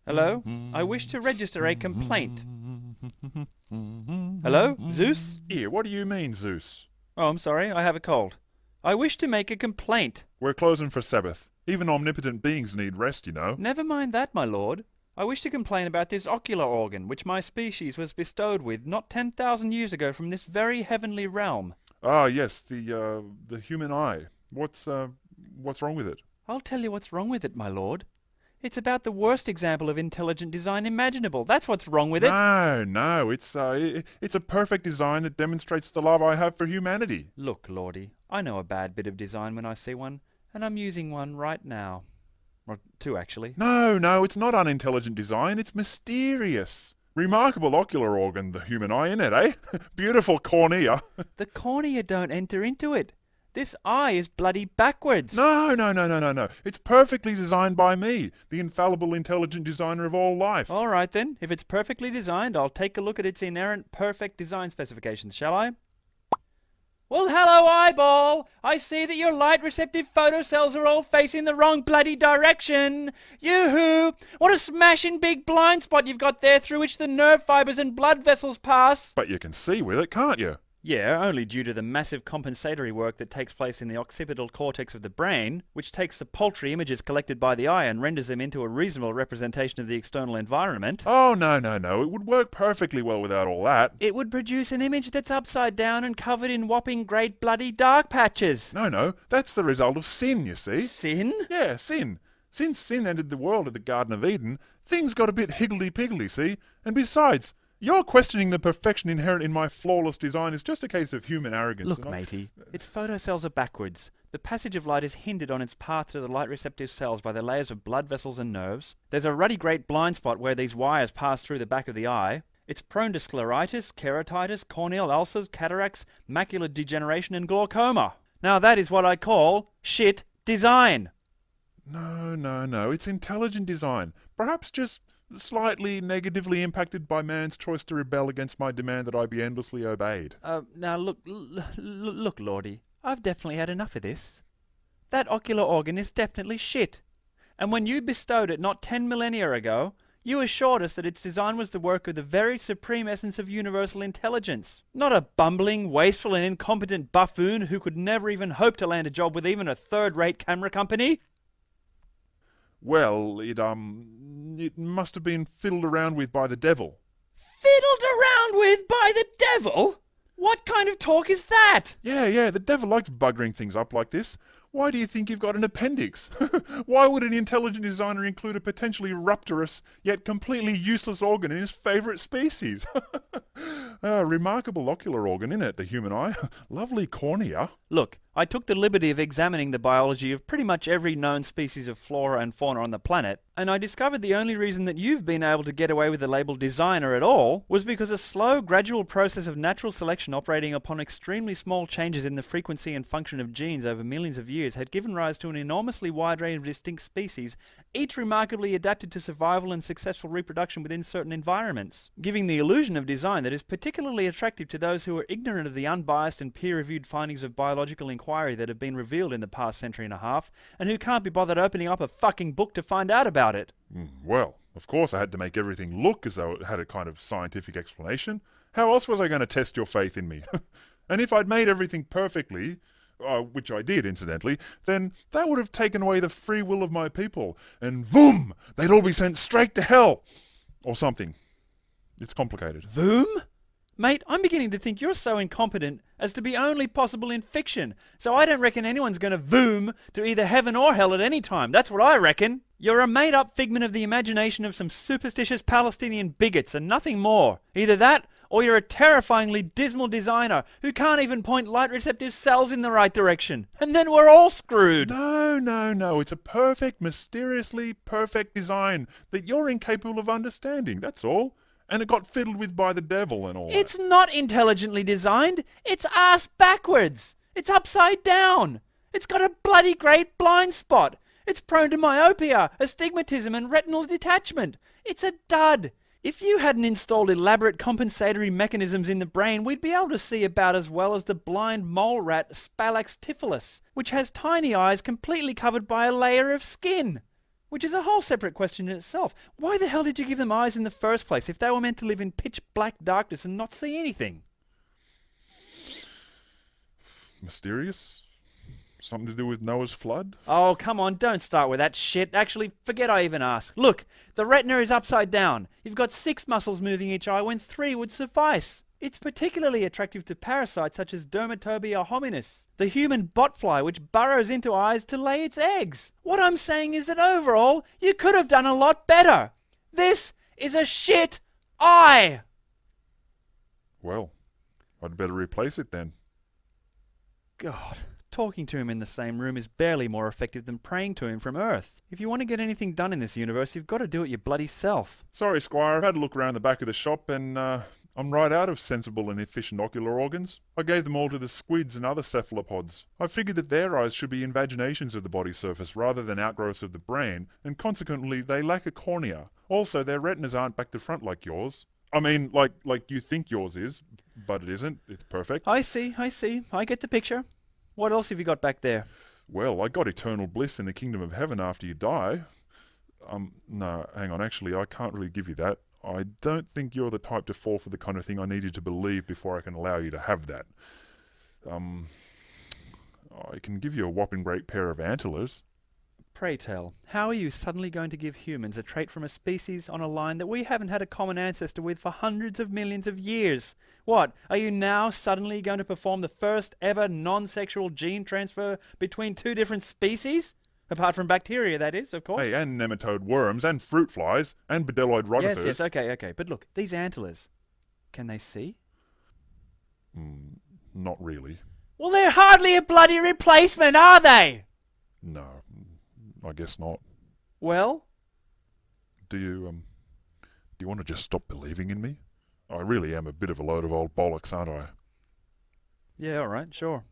Hello? I wish to register a complaint. Hello? Zeus? Here, what do you mean, Zeus? Oh, I'm sorry, I have a cold. I wish to make a complaint. We're closing for Sabbath. Even omnipotent beings need rest, you know. Never mind that, my lord. I wish to complain about this ocular organ which my species was bestowed with not 10,000 years ago from this very heavenly realm. Ah, yes, the human eye. What's wrong with it? I'll tell you what's wrong with it, my lord. It's about the worst example of intelligent design imaginable. That's what's wrong with it. No, it's a perfect design that demonstrates the love I have for humanity. Look, lordy, I know a bad bit of design when I see one, and I'm using one right now. Or two, actually. No, it's not unintelligent design, it's mysterious. Remarkable ocular organ, the human eye, innit, eh? Beautiful cornea. The cornea don't enter into it. This eye is bloody backwards. No. It's perfectly designed by me, the infallible intelligent designer of all life. All right then, if it's perfectly designed, I'll take a look at its inherent perfect design specifications, shall I? Well, hello, eyeball! I see that your light-receptive photocells are all facing the wrong bloody direction! Yoo-hoo! What a smashing big blind spot you've got there through which the nerve fibres and blood vessels pass! But you can see with it, can't you? Yeah, only due to the massive compensatory work that takes place in the occipital cortex of the brain, which takes the paltry images collected by the eye and renders them into a reasonable representation of the external environment. Oh, no. It would work perfectly well without all that. It would produce an image that's upside down and covered in whopping great bloody dark patches. No, that's the result of sin, you see. Sin? Yeah, sin. Since sin entered the world at the Garden of Eden, things got a bit higgledy-piggledy, see? And besides, your questioning the perfection inherent in my flawless design is just a case of human arrogance. Look, matey, its photocells are backwards. The passage of light is hindered on its path to the light-receptive cells by the layers of blood vessels and nerves. There's a ruddy great blind spot where these wires pass through the back of the eye. It's prone to scleritis, keratitis, corneal ulcers, cataracts, macular degeneration and glaucoma. Now that is what I call shit design. No, it's intelligent design. Perhaps just slightly negatively impacted by man's choice to rebel against my demand that I be endlessly obeyed. Now look, lordy, I've definitely had enough of this. That ocular organ is definitely shit. And when you bestowed it not 10 millennia ago, you assured us that its design was the work of the very supreme essence of universal intelligence. Not a bumbling, wasteful and incompetent buffoon who could never even hope to land a job with even a third-rate camera company. Well, it must have been fiddled around with by the devil. Fiddled around with by the devil? What kind of talk is that? Yeah, the devil likes buggering things up like this. Why do you think you've got an appendix? Why would an intelligent designer include a potentially rupturous, yet completely useless organ in his favourite species? Remarkable ocular organ, innit, the human eye? Lovely cornea. Look, I took the liberty of examining the biology of pretty much every known species of flora and fauna on the planet, and I discovered the only reason that you've been able to get away with the label designer at all was because a slow, gradual process of natural selection operating upon extremely small changes in the frequency and function of genes over millions of years had given rise to an enormously wide range of distinct species, each remarkably adapted to survival and successful reproduction within certain environments, giving the illusion of design that is particularly attractive to those who are ignorant of the unbiased and peer-reviewed findings of biological inquiry that have been revealed in the past century and a half, and who can't be bothered opening up a fucking book to find out about it. Well, of course I had to make everything look as though it had a kind of scientific explanation. How else was I going to test your faith in me? And if I'd made everything perfectly, which I did, incidentally, then that would have taken away the free will of my people, and voom! They'd all be sent straight to hell! Or something. It's complicated. Voom? Mate, I'm beginning to think you're so incompetent as to be only possible in fiction, so I don't reckon anyone's going to voom to either heaven or hell at any time. That's what I reckon. You're a made-up figment of the imagination of some superstitious Palestinian bigots and nothing more. Either that, or you're a terrifyingly dismal designer who can't even point light-receptive cells in the right direction. And then we're all screwed. No. It's a perfect, mysteriously perfect design that you're incapable of understanding, that's all. And it got fiddled with by the devil and all that. It's not intelligently designed. It's ass backwards. It's upside down. It's got a bloody great blind spot. It's prone to myopia, astigmatism and retinal detachment. It's a dud. If you hadn't installed elaborate compensatory mechanisms in the brain, we'd be able to see about as well as the blind mole rat Spalax typhilus, which has tiny eyes completely covered by a layer of skin. Which is a whole separate question in itself. Why the hell did you give them eyes in the first place if they were meant to live in pitch black darkness and not see anything? Mysterious? Something to do with Noah's flood? Oh, come on, don't start with that shit. Actually, forget I even asked. Look, the retina is upside down. You've got 6 muscles moving each eye when 3 would suffice. It's particularly attractive to parasites such as Dermatobia hominis, the human botfly which burrows into eyes to lay its eggs. What I'm saying is that overall, you could have done a lot better. This is a shit eye! Well, I'd better replace it then. God, talking to him in the same room is barely more effective than praying to him from Earth. If you want to get anything done in this universe, you've got to do it your bloody self. Sorry, Squire, I've had a look around the back of the shop and, I'm right out of sensible and efficient ocular organs. I gave them all to the squids and other cephalopods. I figured that their eyes should be invaginations of the body surface rather than outgrowths of the brain, and consequently they lack a cornea. Also, their retinas aren't back to front like yours. I mean, like you think yours is, but it isn't. It's perfect. I see. I get the picture. What else have you got back there? Well, I got eternal bliss in the kingdom of heaven after you die. No, hang on, actually, I can't really give you that. I don't think you're the type to fall for the kind of thing I need you to believe before I can allow you to have that. I can give you a whopping great pair of antlers. Pray tell, how are you suddenly going to give humans a trait from a species on a line that we haven't had a common ancestor with for hundreds of millions of years? What, are you now suddenly going to perform the first ever non-sexual gene transfer between 2 different species? Apart from bacteria, that is, of course. Hey, and nematode worms, and fruit flies, and bedelloid rotifers. Yes, okay. But look, these antlers, can they see? Not really. Well, they're hardly a bloody replacement, are they? No, I guess not. Well? Do you want to just stop believing in me? I really am a bit of a load of old bollocks, aren't I? Yeah, alright, sure.